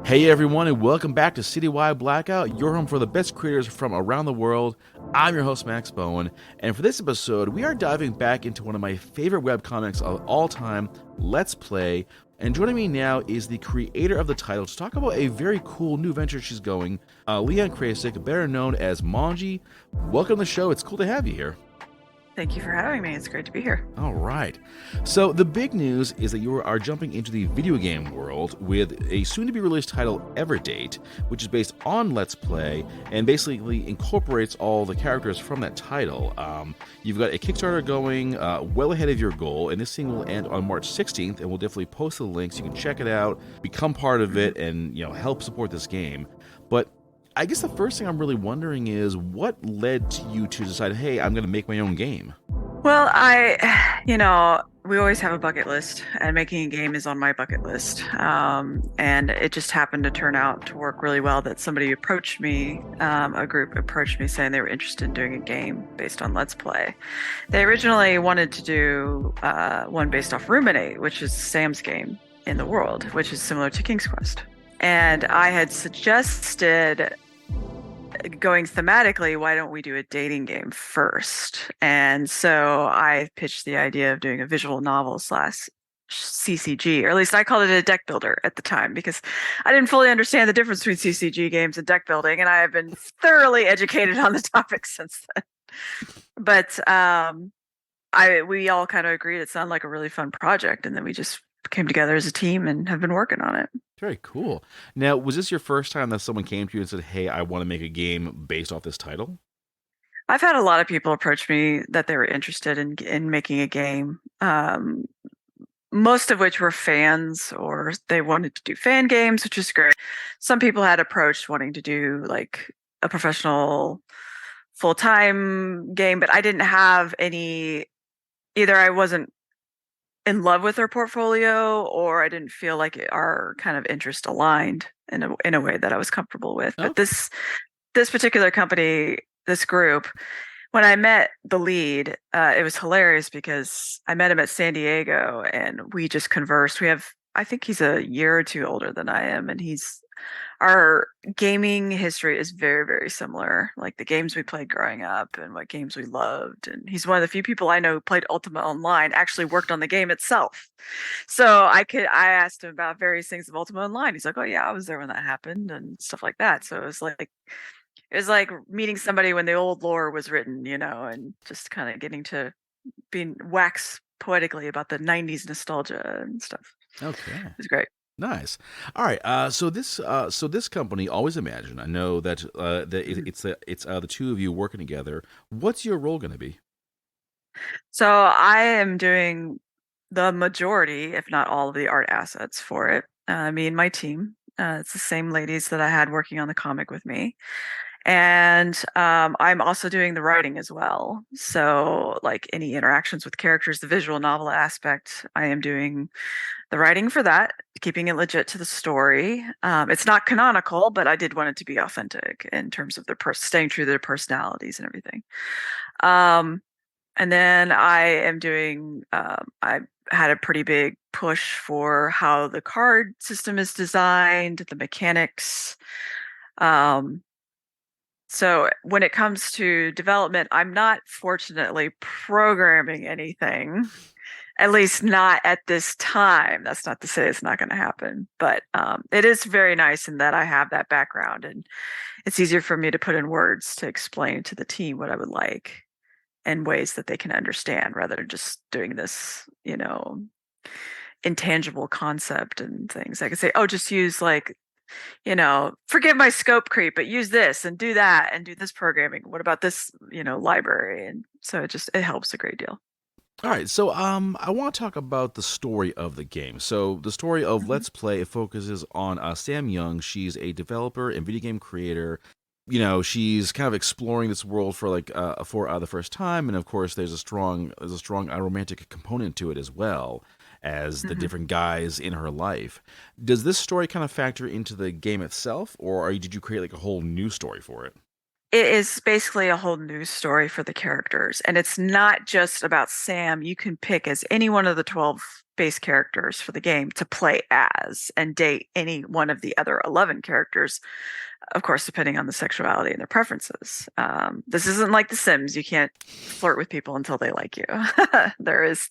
Hey everyone, and welcome back to Citywide Blackout, your home for the best creators from around the world. I'm your host, Max Bowen, and for this episode, we are diving back into one of my favorite webcomics of all time, Let's Play. And joining me now is the creator of the title to talk about a very cool new venture she's going, Leeanne Krecic, better known as Mongie. Welcome to the show. It's cool to have you here. Thank you for having me. It's great to be here. All right. So the big news is that you are jumping into the video game world with a soon-to-be-released title, Everdate, which is based on Let's Play and basically incorporates all the characters from that title. You've got a Kickstarter going well ahead of your goal, and this thing will end on March 16th, and we'll definitely post the links. You can check it out, become part of it, and help support this game. But I guess the first thing I'm really wondering is what led to you to decide, hey, I'm going to make my own game? Well, we always have a bucket list, and making a game is on my bucket list. And it just happened to turn out to work really well that somebody approached me, a group approached me saying they were interested in doing a game based on Let's Play. They originally wanted to do one based off Ruminate, which is Sam's game in the world, which is similar to King's Quest. And I had suggested going thematically, why don't we do a dating game first? And so I pitched the idea of doing a visual novel slash CCG, or at least I called it a deck builder at the time, because I didn't fully understand the difference between CCG games and deck building, and I have been thoroughly educated on the topic since then. But we all kind of agreed it sounded like a really fun project, and then we just came together as a team and have been working on it. Very cool. Now, was this your first time that someone came to you and said, hey, I want to make a game based off this title? I've had a lot of people approach me that they were interested in making a game, most of which were fans, or they wanted to do fan games, which is great. Some people had approached wanting to do like a professional full-time game, but I didn't have any, either I wasn't in love with their portfolio, or I didn't feel like our kind of interest aligned in a way that I was comfortable with. Okay. But this particular company, this group, when I met the lead, it was hilarious because I met him at San Diego and we just conversed. I think he's a year or two older than I am, and our gaming history is very, very similar. Like the games we played growing up and what games we loved. And he's one of the few people I know who played Ultima Online, actually worked on the game itself. So I asked him about various things of Ultima Online. He's like, oh yeah, I was there when that happened and stuff like that. So it was like meeting somebody when the old lore was written, and just kind of getting to wax poetically about the 90s nostalgia and stuff. Okay. It was great. Nice. All right. So this company, Always Imagine. I know that it's the two of you working together. What's your role going to be? So I am doing the majority, if not all of the art assets for it. Me and my team. It's the same ladies that I had working on the comic with me. And I'm also doing the writing as well. So like any interactions with characters, the visual novel aspect, I am doing the writing for that, keeping it legit to the story. It's not canonical, but I did want it to be authentic in terms of staying true to their personalities and everything. And then I am doing, I had a pretty big push for how the card system is designed, the mechanics. So when it comes to development, I'm not fortunately programming anything, at least not at this time. That's not to say it's not going to happen, but it is very nice in that I have that background, and it's easier for me to put in words to explain to the team what I would like in ways that they can understand, rather than just doing this, intangible concept and things. I could say, oh, just use forgive my scope creep, but use this and do that and do this programming. What about this, library? And so it helps a great deal. All right, so I want to talk about the story of the game. So the story of Mhm. Let's Play, it focuses on Sam Young. She's a developer and video game creator. She's kind of exploring this world for the first time, and of course, there's a strong romantic component to it as well as the Mhm. different guys in her life. Does this story kind of factor into the game itself, or did you create like a whole new story for it? It is basically a whole new story for the characters, and it's not just about Sam. You can pick as any one of the 12 base characters for the game to play as and date any one of the other 11 characters, of course, depending on the sexuality and their preferences. This isn't like The Sims. You can't flirt with people until they like you. there is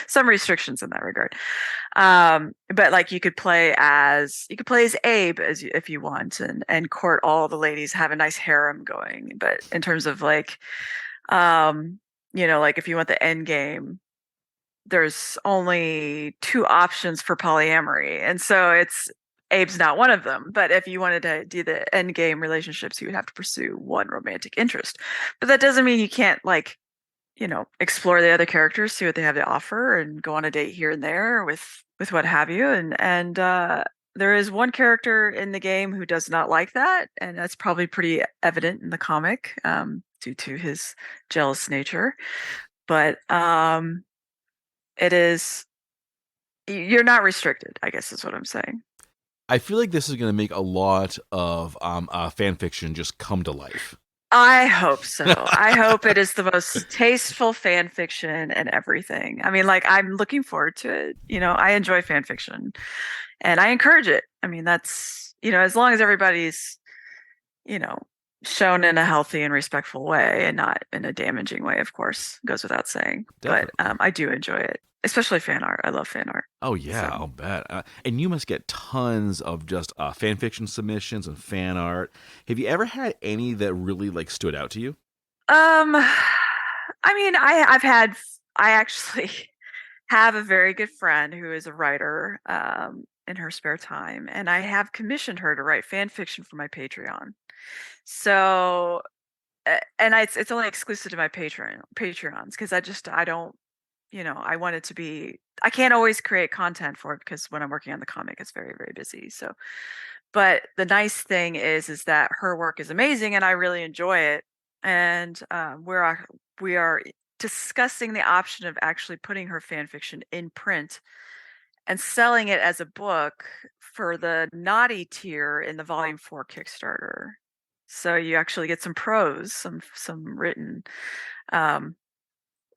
some restrictions in that regard. But like you could play as Abe if you want, and court all the ladies, have a nice harem going. But in terms of like, like if you want the end game, there's only 2 options for polyamory, and so Abe's not one of them. But if you wanted to do the end game relationships, you would have to pursue one romantic interest. But that doesn't mean you can't, like, explore the other characters, see what they have to offer, and go on a date here and there with what have you. And there is one character in the game who does not like that, and that's probably pretty evident in the comic, due to his jealous nature. But you're not restricted, I guess is what I'm saying. I feel like this is going to make a lot of fan fiction just come to life. I hope so. I hope it is the most tasteful fan fiction and everything. I mean, like, I'm looking forward to it. I enjoy fan fiction and I encourage it. I mean, that's, as long as everybody's, shown in a healthy and respectful way and not in a damaging way, of course, goes without saying. Definitely. But I do enjoy it, especially fan art. I love fan art. Oh yeah, So. I'll bet. And you must get tons of just fan fiction submissions and fan art. Have you ever had any that really like stood out to you? I mean, I actually have a very good friend who is a writer, in her spare time, and I have commissioned her to write fan fiction for my Patreon. So, and it's only exclusive to my Patreons, because I don't, I want it to be. I can't always create content for it because when I'm working on the comic, it's very, very busy. So, but the nice thing is that her work is amazing, and I really enjoy it. And we are discussing the option of actually putting her fan fiction in print and selling it as a book for the naughty tier in the Volume 4 Kickstarter. So you actually get some prose, some written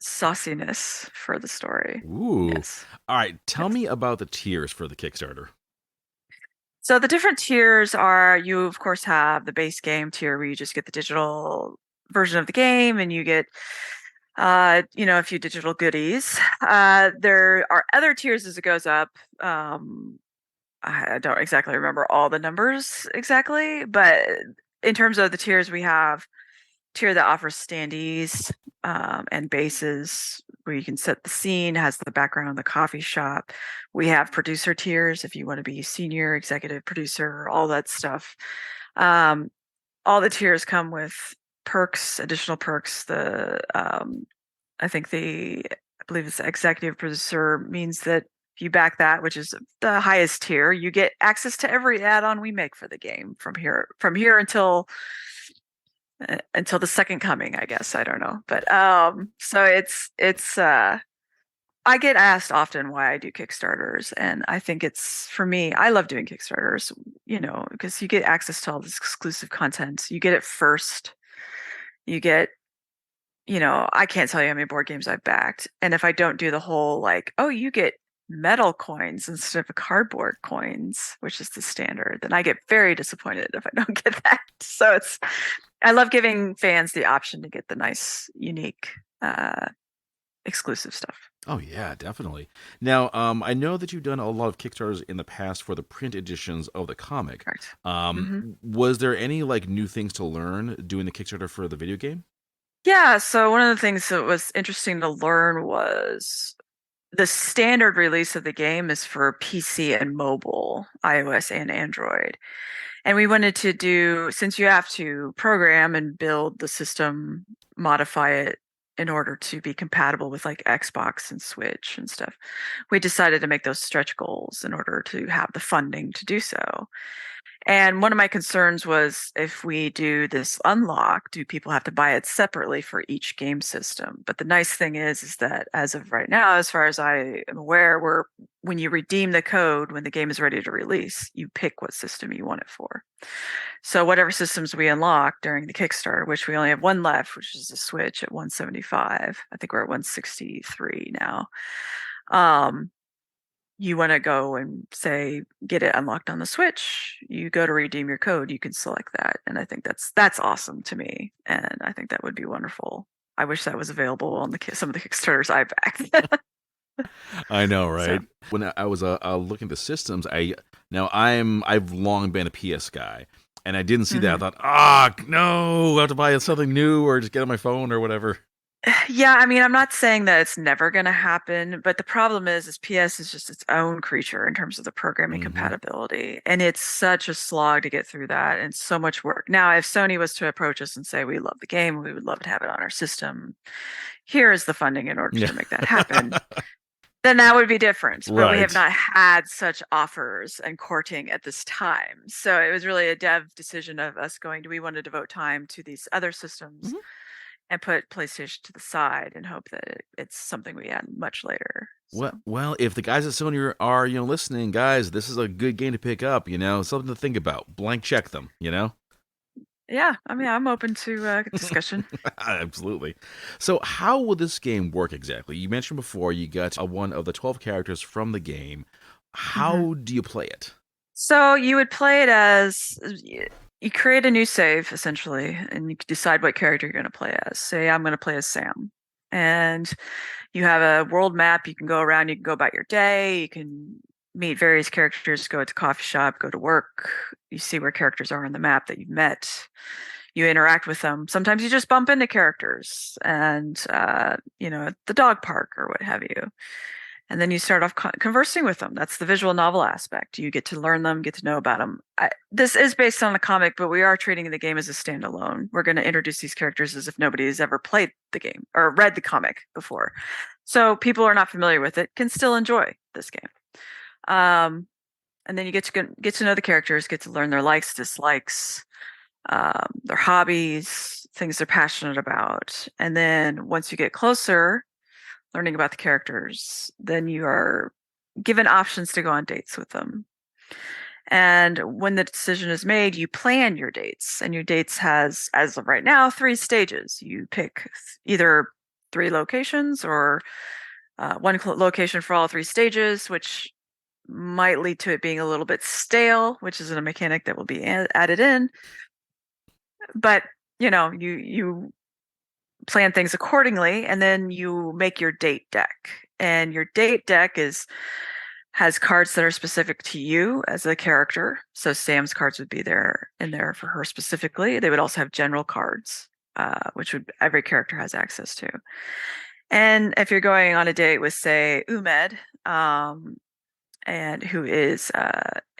sauciness for the story. Ooh. Yes. All right, tell Yes. me about the tiers for the Kickstarter. So the different tiers are, you of course have the base game tier where you just get the digital version of the game and you get a few digital goodies. There are other tiers as it goes up. I don't exactly remember all the numbers exactly, but in terms of the tiers, we have tier that offers standees, and bases where you can set the scene, has the background of the coffee shop. We have producer tiers if you want to be senior executive producer, all that stuff. All the tiers come with perks, additional perks. I believe it's executive producer means that if you back that, which is the highest tier, you get access to every add-on we make for the game from here until the second coming, I guess. I don't know. But so it's I get asked often why I do Kickstarters, and I think it's, for me, I love doing Kickstarters, because you get access to all this exclusive content. You get it first. You get, I can't tell you how many board games I've backed. And if I don't do the whole, like, oh, you get metal coins instead of cardboard coins, which is the standard, then I get very disappointed if I don't get that. So I love giving fans the option to get the nice, unique, exclusive stuff. Oh yeah, definitely. Now, I know that you've done a lot of Kickstarters in the past for the print editions of the comic. Correct. Hmm. Was there any like new things to learn doing the Kickstarter for the video game? Yeah, so one of the things that was interesting to learn was the standard release of the game is for PC and mobile, iOS and Android. And we wanted to do, since you have to program and build the system, modify it in order to be compatible with like Xbox and Switch and stuff, we decided to make those stretch goals in order to have the funding to do so. And one of my concerns was, if we do this unlock, do people have to buy it separately for each game system? But the nice thing is that as of right now, as far as I am aware, when you redeem the code, when the game is ready to release, you pick what system you want it for. So whatever systems we unlock during the Kickstarter, which we only have one left, which is the Switch at 175. I think we're at 163 now. Um, you want to go and say get it unlocked on the Switch, you go to redeem your code, you can select that. And I think that's awesome to me. And I think that would be wonderful. I wish that was available on some of the Kickstarters I backed. I know, So, right? When I was looking at the systems, I've long been a PS guy, and I didn't see that. I mhm. thought, no, I have to buy something new or just get on my phone or whatever. Yeah, I mean, I'm not saying that it's never going to happen, but the problem is PS is just its own creature in terms of the programming Hmm. compatibility, and it's such a slog to get through that, and so much work. Now, if Sony was to approach us and say, "We love the game, we would love to have it on our system. Here is the funding in order Yeah. to make that happen," then that would be different. But we have Right. not had such offers and courting at this time, so it was really a dev decision of us going, "Do we want to devote time to these other systems?" Hmm. and put PlayStation to the side and hope that it's something we add much later. So Well, if the guys at Sony are listening, guys, this is a good game to pick up. Something to think about. Blank check them. yeah, I mean, I'm open to discussion. Absolutely. So, how will this game work exactly? You mentioned before you got one of the 12 characters from the game. Hmm. How do you play it? So you would play it as you create a new save essentially, and you can decide what character you're going to play as. Say I'm going to play as Sam, and you have a world map. You can go around. You can go about your day. You can meet various characters. Go to coffee shop. Go to work. You see where characters are on the map that you've met. You interact with them. Sometimes you just bump into characters, and at the dog park or what have you. And then you start off conversing with them. That's the visual novel aspect. You get to learn them, get to know about them. This is based on the comic, but we are treating the game as a standalone. We're going to introduce these characters as if nobody has ever played the game or read the comic before. So people who are not familiar with it can still enjoy this game. Um, and then you get to know the characters, get to learn their likes, dislikes, their hobbies, things they're passionate about. And then once you get closer, learning about the characters, then you are given options to go on dates with them. And when the decision is made, you plan your dates, and your dates has, as of right now, 3 stages. You pick either 3 locations or one location for all 3 stages, which might lead to it being a little bit stale, which is a mechanic that will be added in. But you plan things accordingly, and then you make your date deck. And your date deck has cards that are specific to you as a character. So Sam's cards would be there in there for her specifically. They would also have general cards, which would every character has access to. And if you're going on a date with, say, Umed, and who is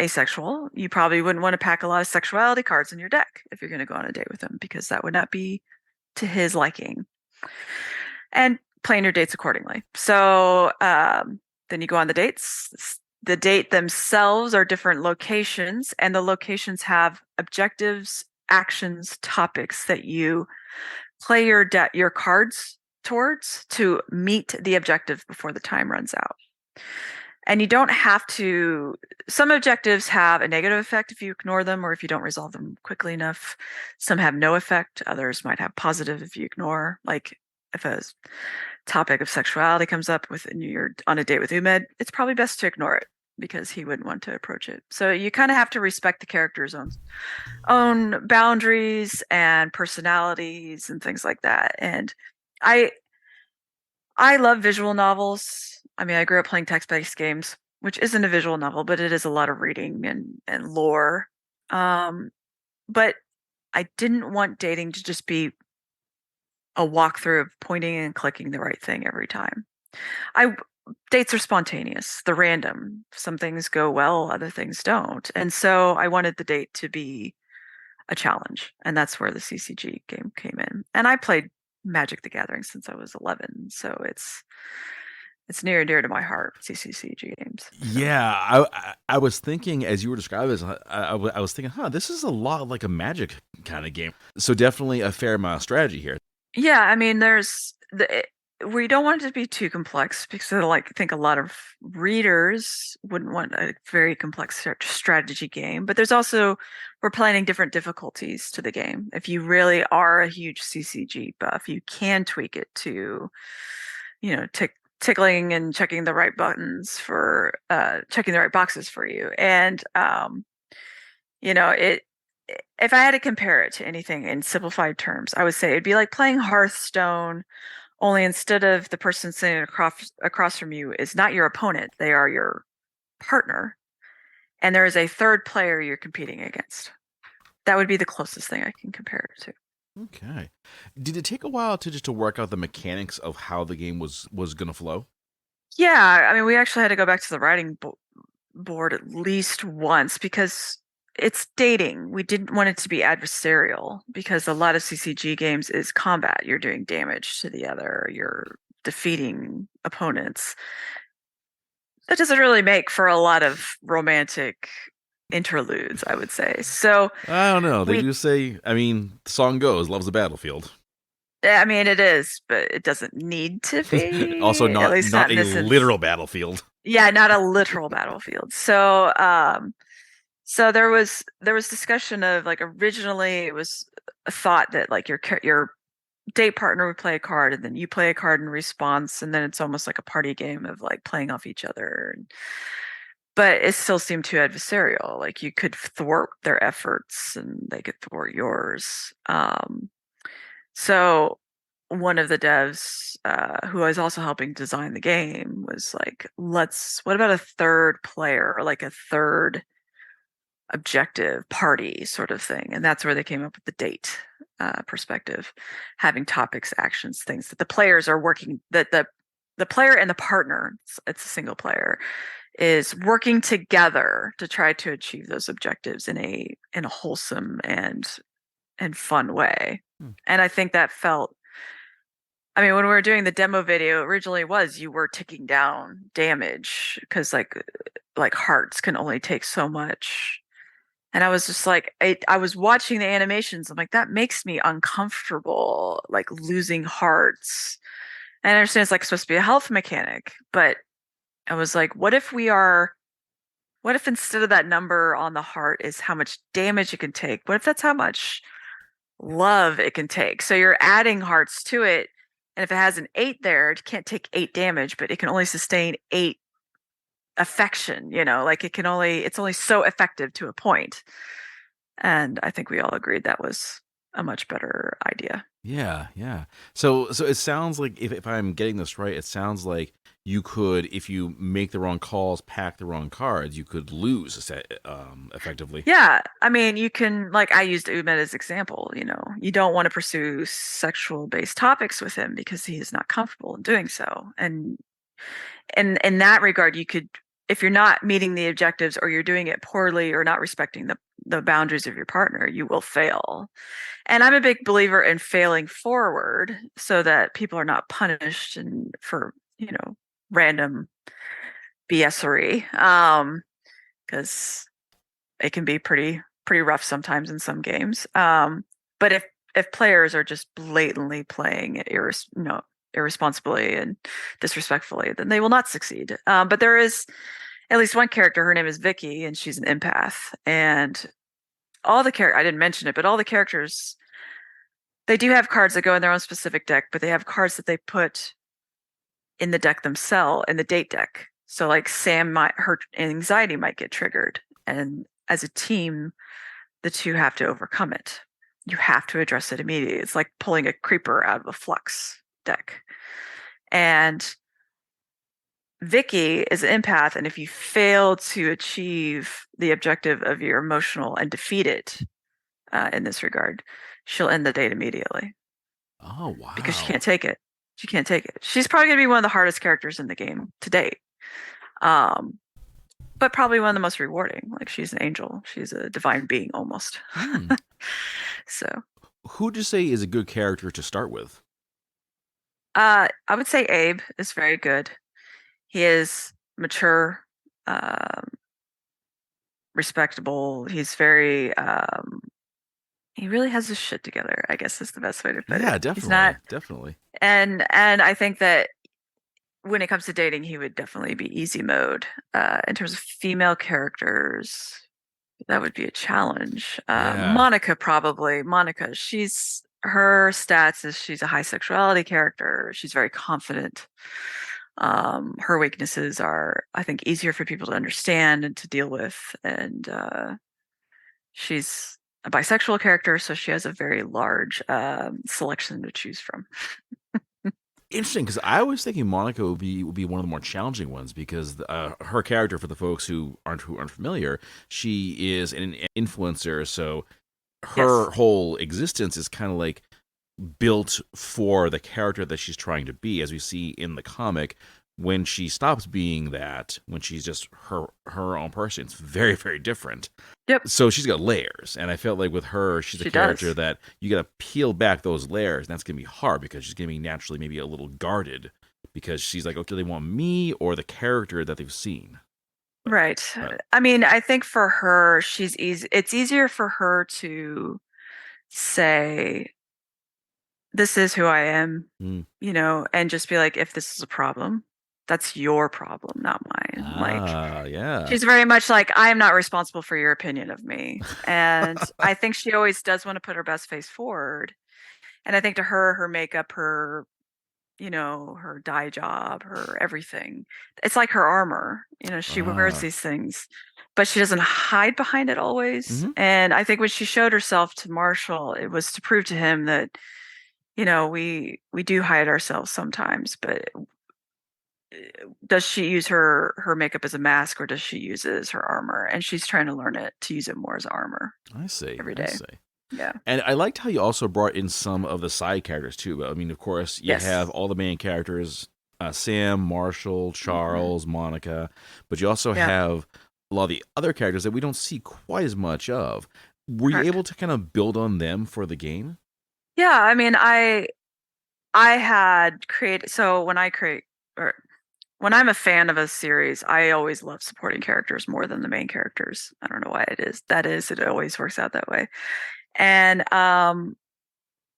asexual, you probably wouldn't want to pack a lot of sexuality cards in your deck if you're going to go on a date with him, because that would not be to his liking. And plan your dates accordingly. So then you go on the dates. The date themselves are different locations, and the locations have objectives, actions, topics that you play your cards towards to meet the objective before the time runs out. And you don't have to. Some objectives have a negative effect if you ignore them or if you don't resolve them quickly enough. Some have no effect. Others might have positive if you ignore. Like if a topic of sexuality comes up and you're on a date with Umed, it's probably best to ignore it because he wouldn't want to approach it. So you kind of have to respect the character's own boundaries and personalities and things like that. And I I love visual novels. I mean, I grew up playing text-based games, which isn't a visual novel, but it is a lot of reading and lore. Um, but I didn't want dating to just be a walkthrough of pointing and clicking the right thing every time. I Dates are spontaneous, they're random. Some things go well, other things don't. And so I wanted the date to be a challenge, and that's where the CCG game came in. And I played Magic the Gathering since I was 11, so it's near and dear to my heart, CCCG games. So Yeah, I was thinking as you were describing this, I was thinking, this is a lot like a Magic kind of game. So definitely a fair amount of strategy here. yeah, I mean, we don't want it to be too complex because I think a lot of readers wouldn't want a very complex strategy game. But there's also we're planning different difficulties to the game. If you really are a huge CCG buff, you can tweak it to, tick tickling and checking the right buttons for checking the right boxes for you. And you know, it if I had to compare it to anything in simplified terms, I would say it'd be like playing Hearthstone, only instead of the person sitting across from you is not your opponent, they are your partner, and there is a third player you're competing against. That would be the closest thing I can compare it to. Okay. Did it take a while to work out the mechanics of how the game was going to flow? Yeah, I mean, we actually had to go back to the writing board at least once because it's dating. We didn't want it to be adversarial because a lot of CCG games is combat. You're doing damage to the other, you're defeating opponents. That doesn't really make for a lot of romantic interludes, I would say. So I don't know. They we, do say, I mean, the song goes, "Love's a battlefield." I mean, it is, but it doesn't need to Also, be, at not least not not in a this sense. literal battlefield. Yeah, not a literal battlefield. So there was discussion of like originally it was a thought that like your date partner would play a card and then you play a card in response and then it's almost like a party game of like playing off each other. But it still seemed too adversarial. Like you could thwart their efforts and they could thwart yours. So one of the devs who was also helping design the game was like, what about a third player or like a third objective party sort of thing? And that's where they came up with the date perspective, having topics, actions, things that the players are working, that the player and the partner, it's a single player, is working together to try to achieve those objectives in a wholesome and fun way. Hmm. And I think that felt, I mean, when we were doing the demo video, originally was you were ticking down damage because like hearts can only take so much. And I was just like, I was watching the animations. I'm like, that makes me uncomfortable, like losing hearts. And I understand it's like supposed to be a health mechanic, but I was like, what if instead of that number on the heart is how much damage it can take? What if that's how much love it can take? So you're adding hearts to it. And if it has an 8 there, it can't take 8 damage, but it can only sustain 8 affection, like it's only so effective to a point. And I think we all agreed that was a much better idea. Yeah, yeah. So it sounds like if I'm getting this right, it sounds like you could, if you make the wrong calls, pack the wrong cards, you could lose effectively. Yeah, I mean, you can, like, I used Umed as example. You don't want to pursue sexual based topics with him because he is not comfortable in doing so. And in that regard, you could, if you're not meeting the objectives or you're doing it poorly or not respecting the boundaries of your partner, you will fail. And I'm a big believer in failing forward so that people are not punished and for, random BSery. Because it can be pretty rough sometimes in some games. But if players are just blatantly playing irresponsibly and disrespectfully, then they will not succeed. But there is at least one character. Her name is Vicky, and she's an empath. And all the I didn't mention it, but all the characters, they do have cards that go in their own specific deck, but they have cards that they put in the deck themselves, in the date deck. So like her anxiety might get triggered, and as a team, the two have to overcome it. You have to address it immediately. It's like pulling a creeper out of a flux deck. And Vicky is an empath, and if you fail to achieve the objective of your emotional and defeat it in this regard, she'll end the date immediately Oh, because she wow. can't take it. She can't take it. She's probably going to be one of the hardest characters in the game to date. But probably one of the most rewarding. Like she's an angel. She's a divine being almost. Hmm. So, Who'd you say is a good character to start with? I would say Abe is very good. He is mature, um, respectable. He's very, he really has his shit together, I guess is the best way to put it. Yeah, He's not, definitely, definitely. and I think that when it comes to dating, he would definitely be easy mode. In terms of female characters, that would be a challenge. Yeah. Monica, probably. Monica, her stats is she's a high sexuality character. She's very confident. Her weaknesses are, I think, easier for people to understand and to deal with. And she's a bisexual character, so she has a very large selection to choose from. Interesting, because I was thinking Monica would be one of the more challenging ones because her character, for the folks who aren't familiar, she is an influencer, so her Yes. whole existence is kind of like built for the character that she's trying to be, as we see in the comic. When she stops being that, when she's just her own person, it's very, very different. Yep. So she's got layers, and I felt like with her, she's a She character does. that you got to peel back those layers, and that's gonna be hard because she's gonna be naturally maybe a little guarded because she's like, okay, do they want me or the character that they've seen? Right. Uh, I mean, I think for her, she's easy. It's easier for her to say, "This is who I am," mm, and just be like, "If this is a problem, that's your problem, not mine." Like, yeah. she's very much like, "I am not responsible for your opinion of me." And I think she always does want to put her best face forward. And I think to her, her makeup, her dye job, her everything. It's like her armor. She wears Ah, these things, but she doesn't hide behind it always. mm-hmm. And I think when she showed herself to Marshall, it was to prove to him that, we do hide ourselves sometimes, but does she use her makeup as a mask or does she use it as her armor? And she's trying to learn it to use it more as armor I see. every I day. see. Yeah. And I liked how you also brought in some of the side characters too. I mean, of course, you have Yes. all the main characters: Sam, Marshall, Hmm. Charles, Monica, but you also Yeah. have a lot of the other characters that we don't see quite as much of. Were you Correct. able to kind of build on them for the game? Yeah. I mean, I had created, so when I create, or when I'm a fan of a series, I always love supporting characters more than the main characters. I don't know why it is. That is, it always works out that way. And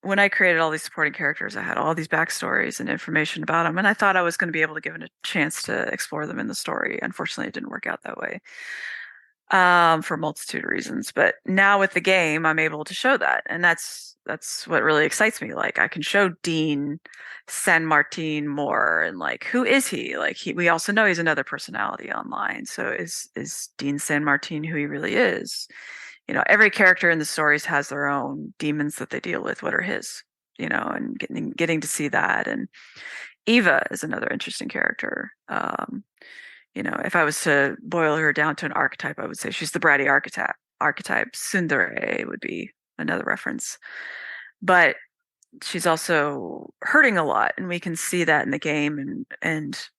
when I created all these supporting characters, I had all these backstories and information about them, and I thought I was going to be able to give it a chance to explore them in the story. Unfortunately, it didn't work out that way, for a multitude of reasons. But now with the game, I'm able to show that, and that's what really excites me. Like, I can show Dean San Martin more, and like, who is he? Like, we also know he's another personality online. So is Dean San Martin who he really is? Every character in the stories has their own demons that they deal with. What are his? And getting to see that. And Eva is another interesting character. If I was to boil her down to an archetype, I would say she's the bratty archetype. Tsundere would be another reference. But she's also hurting a lot, and we can see that in the game, and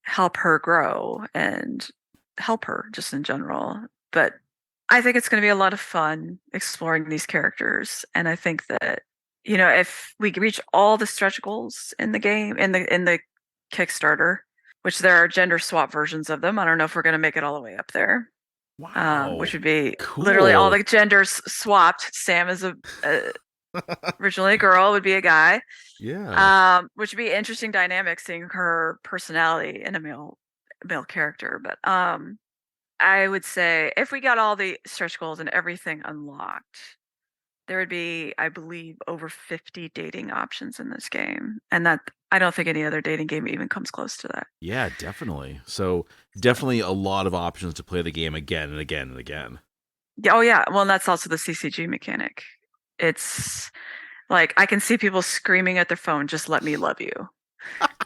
help her grow and help her just in general. But I think it's going to be a lot of fun exploring these characters, and I think that if we reach all the stretch goals in the game, in the Kickstarter, which there are gender swap versions of them. I don't know if we're going to make it all the way up there, which Wow, would be literally all cool. the genders swapped. Sam is originally a girl, would be a guy, Yeah. which would be interesting dynamic, seeing her personality in a male character. But I would say if we got all the stretch goals and everything unlocked, there would be, I believe, over 50 dating options in this game, and that I don't think any other dating game even comes close to that. Yeah, definitely. So So, definitely a lot of options to play the game again and again and again. yeah, oh yeah, well, and that's also the CCG mechanic. It's like I can see people screaming at their phone, "Just let me love you,"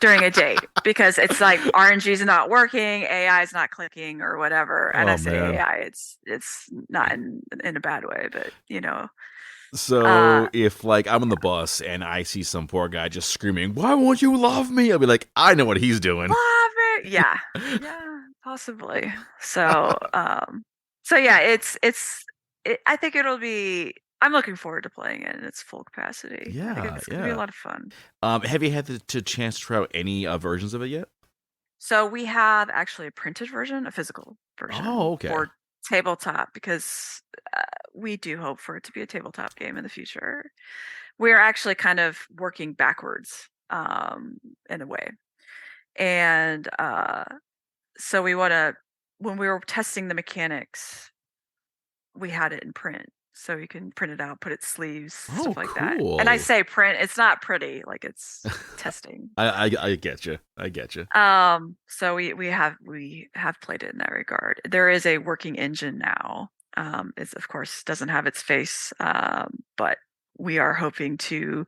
during a date because it's like RNG is not working, AI is not clicking or whatever. And I Oh say man. AI, it's not in a bad way, but So uh, if like I'm on the bus and I see some poor guy just screaming, "Why won't you love me?" I'll be like, "I know what he's doing." love it. Yeah, yeah, possibly. So yeah, I think it'll be. I'm looking forward to playing it in its full capacity. I think Yeah, it's going to be a yeah. lot of fun. Have you had the chance to try out any versions of it yet? So we have actually a printed version, a physical version Oh, okay. for tabletop because we do hope for it to be a tabletop game in the future. We're actually kind of working backwards, in a way. And so when we were testing the mechanics, we had it in print. so you can print it out, put it sleeves, Oh, stuff like that. And I cool. say print, it's not pretty, like it's testing. I get you. I get you. So we have played it in that regard. There is a working engine now. It's of course doesn't have its face, but we are hoping to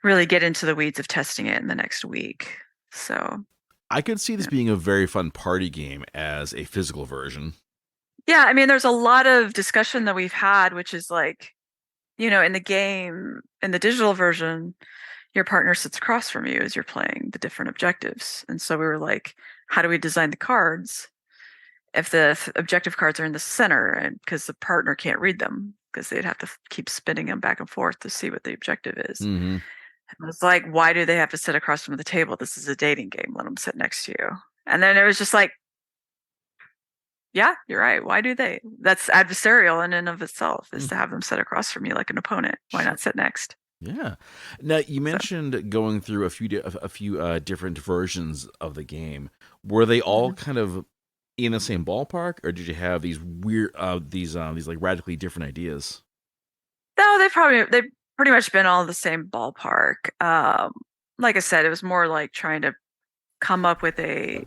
really get into the weeds of testing it in the next week. So I could see this yeah. being a very fun party game as a physical version. Yeah, I mean, there's a lot of discussion that we've had, which is like, in the game, in the digital version, your partner sits across from you as you're playing the different objectives. And so we were like, how do we design the cards if the objective cards are in the center, and because the partner can't read them because they'd have to keep spinning them back and forth to see what the objective is. Hmm. And it's like, why do they have to sit across from the table? This is a dating game. Let them sit next to you. And then it was just like, yeah, you're right. Why do they? That's adversarial in and of itself, is to have them sit across from you like an opponent. Why not sit next? Yeah. Now you So, mentioned going through a few different versions of the game. Were they all mhm. kind of in the same ballpark, or did you have these weird these like radically different ideas? No, they've pretty much been all the same ballpark. Like I said, it was more like trying to come up with a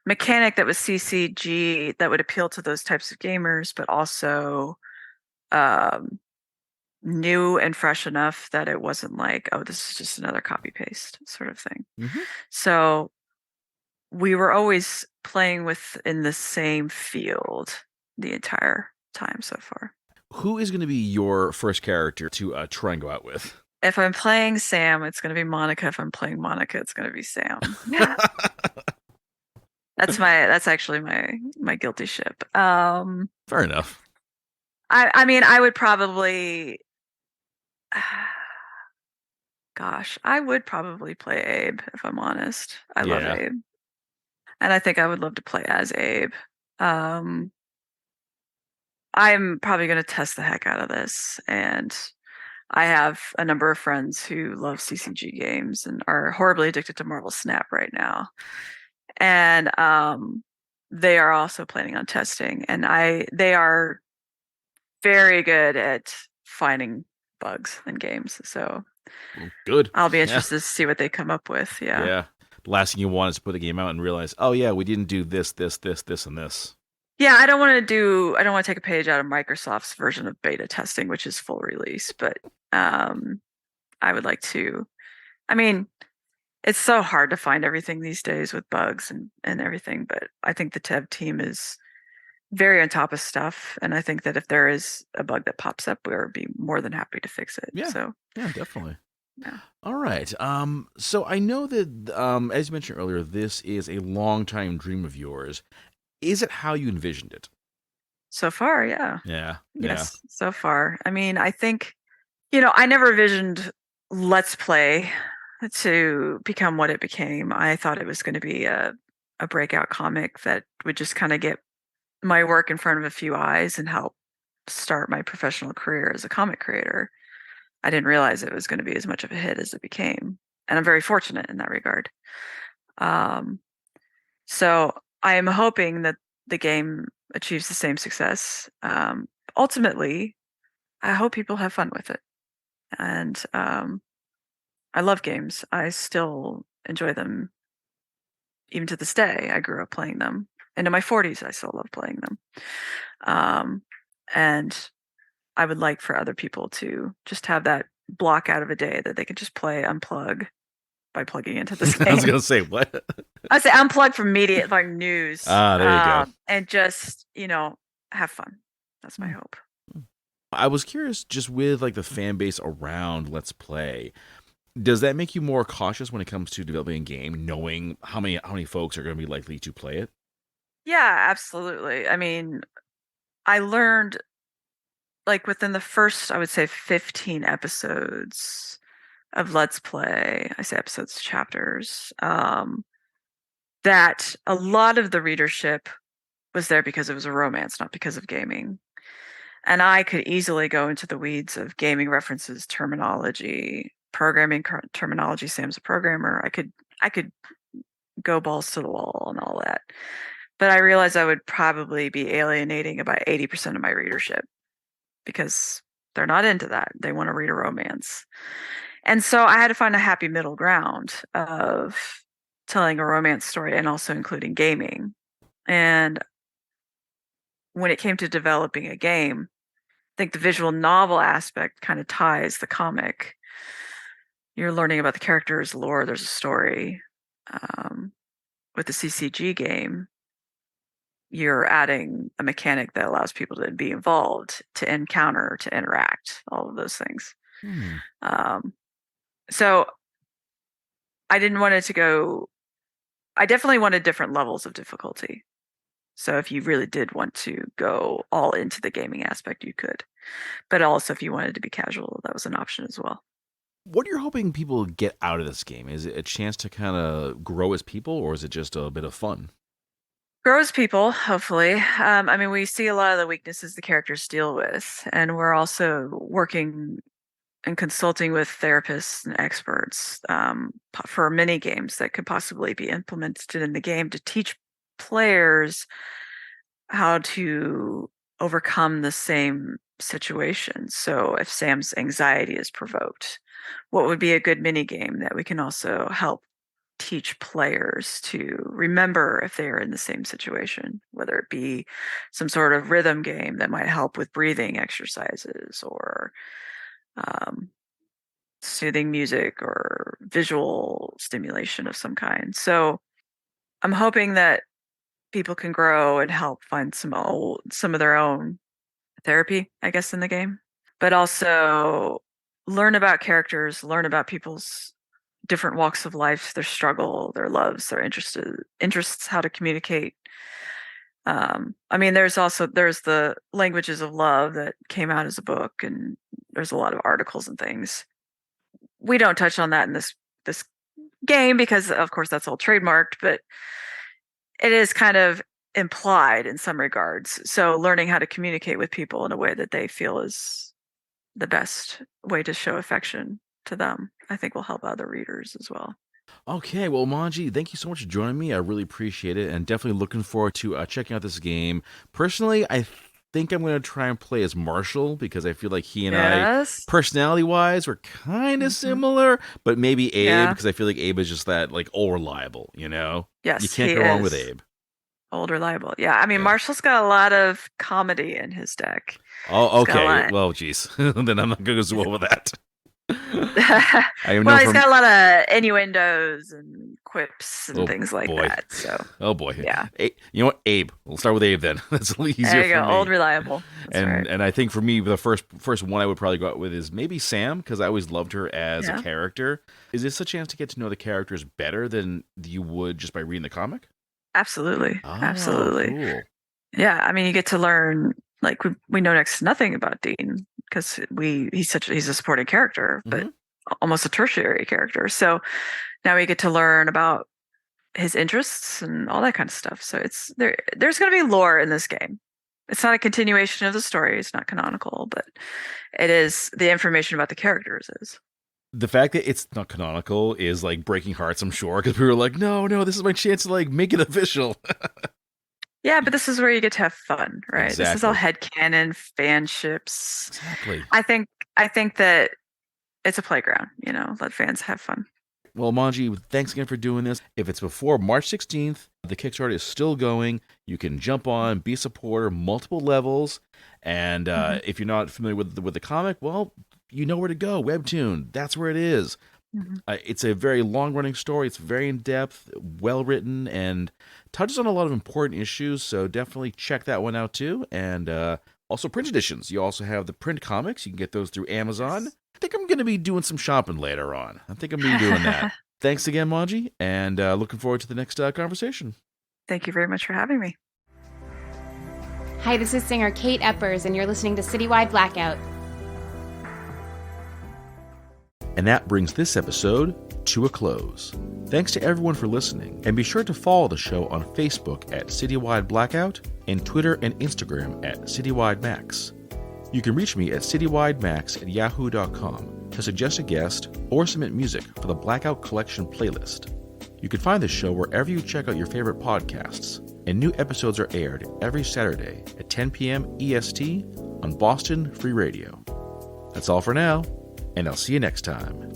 mechanic that was CCG that would appeal to those types of gamers, but also um, new and fresh enough that it wasn't like, oh, this is just another copy paste sort of thing. Hmm. So we were always playing within the same field the entire time so far. Who is going to be your first character to try and go out with? If I'm playing Sam, it's going to be Monica. If I'm playing Monica, it's going to be Sam. That's actually my guilty ship. Fair enough. I mean, I would probably, gosh, I would probably play Abe if I'm honest. I love Yeah. Abe, and I think I would love to play as Abe. Um, I'm probably going to test the heck out of this, and I have a number of friends who love CCG games and are horribly addicted to Marvel Snap right now. And they are also planning on testing, and they are very good at finding bugs in games. So Well, good. I'll be Yeah. interested to see what they come up with. Yeah. Yeah. The last thing you want is to put the game out and realize, oh yeah, we didn't do this, and this. Yeah, I don't want to take a page out of Microsoft's version of beta testing, which is full release, but um I would like to, I mean, it's so hard to find everything these days with bugs and everything, but I think the dev team is very on top of stuff, and I think that if there is a bug that pops up, we'll be more than happy to fix it. Yeah. So, Yeah, definitely. yeah. All right. So I know that, as you mentioned earlier, this is a long-time dream of yours. Is it how you envisioned it? So far, yeah. Yeah. Yeah. Yes, so far. I mean, I think, I never envisioned Let's Play to become what it became. I thought it was going to be a breakout comic that would just kind of get my work in front of a few eyes and help start my professional career as a comic creator. I didn't realize it was going to be as much of a hit as it became. And I'm very fortunate in that regard. Um, so I am hoping that the game achieves the same success. Ultimately, I hope people have fun with it. And I love games. I still enjoy them even to this day. I grew up playing them. And in my 40s, I still love playing them. Um, and I would like for other people to just have that block out of a day that they can just play, unplug by plugging into this I was game. gonna say what? I say unplug from media, like news, Ah, there you go. and just have fun. That's my Hmm. hope. I was curious, just with like the fan base around Let's Play, does that make you more cautious when it comes to developing a game, knowing how many folks are going to be likely to play it? Yeah, absolutely. I mean, I learned like within the first, I would say, 15 episodes of Let's Play. I say episodes, chapters. That a lot of the readership was there because it was a romance, not because of gaming. And I could easily go into the weeds of gaming references, terminology, programming terminology. Sam's a programmer. I could go balls to the wall and all that. But I realized I would probably be alienating about 80% of my readership because They're not into that. They want to read a romance. And so I had to find a happy middle ground of telling a romance story and also including gaming. And when it came to developing a game, I think the visual novel aspect kind of ties the comic. You're learning about the characters, lore, there's a story. With the CCG game, you're adding a mechanic that allows people to be involved, to encounter, to interact, all of those things. So I didn't want it to go, I definitely wanted different levels of difficulty. So if you really did want to go all into the gaming aspect, you could. But also if you wanted to be casual, that was an option as well. What are you hoping people get out of this game? Is it a chance to kind of grow as people, or is it just a bit of fun? Grow as people, hopefully. I mean, we see a lot of the weaknesses the characters deal with, and we're also working and consulting with therapists and experts for mini games that could possibly be implemented in the game to teach players how to overcome the same situation. So if Sam's anxiety is provoked, what would be a good mini game that we can also help teach players to remember if they are in the same situation, whether it be some sort of rhythm game that might help with breathing exercises, or soothing music, or visual stimulation of some kind. So I'm hoping that people can grow and help find some of their own therapy, I guess, in the game, but also learn about characters, learn about people's different walks of life, their struggle, their loves, their interests, how to communicate. I mean, there's the Languages of Love that came out as a book, and there's a lot of articles and things. We don't touch on that in this game because, of course, that's all trademarked, but it is kind of implied in some regards. So learning how to communicate with people in a way that they feel is the best way to show affection to them, I think will help other readers as well. Okay, well, Mongie, thank you so much for joining me. I really appreciate it, and definitely looking forward to checking out this game. Personally, I think I'm going to try and play as Marshall, because I feel like he and I, personality-wise, we're kind of similar, but maybe Abe, because I feel like Abe is just that, like, all reliable, you know? Yes, you can't go wrong with Abe. Old reliable. Yeah, I mean, Marshall's got a lot of comedy in his deck. Oh, okay. Well, geez. Then I'm not going to go well with that. He's got a lot of innuendos and quips and things like that. So, oh boy, yeah. You know what, Abe? We'll start with Abe then. That's a little easier. There you for go, me. old reliable. And I think for me, the first one I would probably go out with is maybe Sam, because I always loved her as a character. Is this a chance to get to know the characters better than you would just by reading the comic? Absolutely, absolutely. Cool. Yeah, I mean, you get to learn. Like we know next to nothing about Dean because he's a supporting character, but almost a tertiary character. So now we get to learn about his interests and all that kind of stuff. So there's going to be lore in this game. It's not a continuation of the story. It's not canonical, but it is the information about the characters is. The fact that it's not canonical is like breaking hearts, I'm sure, because we were like, no, this is my chance to like make it official. Yeah, but this is where you get to have fun, right? Exactly. This is all headcanon, fanships. Exactly. I think that it's a playground, let fans have fun. Well, Mongie, thanks again for doing this. If it's before March 16th, the Kickstarter is still going. You can jump on, be a supporter, multiple levels. And if you're not familiar with the comic, well, you know where to go. Webtoon, that's where it is. It's a very long-running story. It's very in-depth, well-written, and touches on a lot of important issues, so definitely check that one out too. And also print editions. You also have the print comics. You can get those through Amazon. I think I'm going to be doing some shopping later on. I think I'm going to be doing that. Thanks again, Mongie, and looking forward to the next conversation. Thank you very much for having me. Hi, this is singer Kate Eppers, and you're listening to Citywide Blackout. And that brings this episode to a close. Thanks to everyone for listening, and be sure to follow the show on Facebook at Citywide Blackout and Twitter and Instagram at CitywideMax. You can reach me at citywidemax@yahoo.com to suggest a guest or submit music for the Blackout Collection playlist. You can find this show wherever you check out your favorite podcasts, and new episodes are aired every Saturday at 10 p.m. EST on Boston Free Radio. That's all for now, and I'll see you next time.